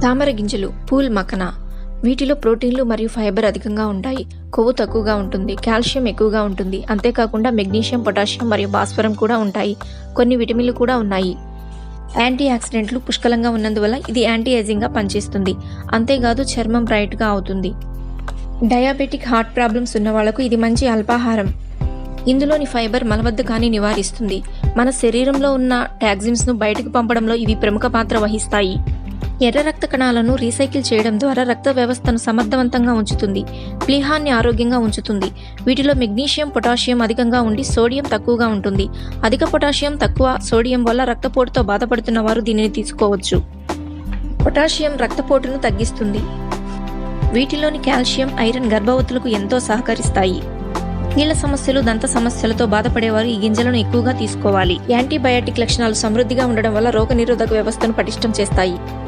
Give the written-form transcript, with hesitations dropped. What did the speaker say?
తామర గింజలు, పూల్ మఖనా. వీటిలో ప్రోటీన్లు మరియు ఫైబర్ అధికంగా ఉంటాయి. కొవ్వు తక్కువగా ఉంటుంది. కాల్షియం ఎక్కువగా ఉంటుంది. అంతేకాకుండా మెగ్నీషియం, పొటాషియం మరియు భాస్వరం కూడా ఉంటాయి. కొన్ని విటమిన్లు కూడా ఉన్నాయి. యాంటీ ఆక్సిడెంట్లు పుష్కలంగా ఉన్నందువల్ల ఇది యాంటీ ఏజింగ్గా పనిచేస్తుంది. అంతేకాదు చర్మం బ్రైట్గా అవుతుంది. డయాబెటిక్, హార్ట్ ప్రాబ్లమ్స్ ఉన్న వాళ్లకు ఇది మంచి అల్పాహారం. ఇందులోని ఫైబర్ మలబద్ధకాన్ని నివారిస్తుంది. మన శరీరంలో ఉన్న టాక్సిన్స్ను బయటకు పంపడంలో ఇవి ప్రముఖ పాత్ర వహిస్తాయి. ఎర్ర రక్త కణాలను రీసైకిల్ చేయడం ద్వారా రక్త వ్యవస్థను సమర్థవంతంగా ఉంచుతుంది. ప్లీహాన్ని ఆరోగ్యంగా ఉంచుతుంది. వీటిలో మెగ్నీషియం, పొటాషియం అధికంగా ఉండి సోడియం తక్కువగా ఉంటుంది. అధిక పొటాషియం, తక్కువ సోడియం వల్ల రక్తపోటుతో బాధపడుతున్న వారు దీనిని తీసుకోవచ్చు. పొటాషియం రక్తపోటును తగ్గిస్తుంది. వీటిలోని కాల్షియం, ఐరన్ గర్భవతులకు ఎంతో సహకరిస్తాయి. కీళ్ల సమస్యలు, దంత సమస్యలతో బాధపడేవారు ఈ గింజలను ఎక్కువగా తీసుకోవాలి. యాంటీబయాటిక్ లక్షణాలు సమృద్ధిగా ఉండడం వల్ల రోగనిరోధక వ్యవస్థను పటిష్టం చేస్తాయి.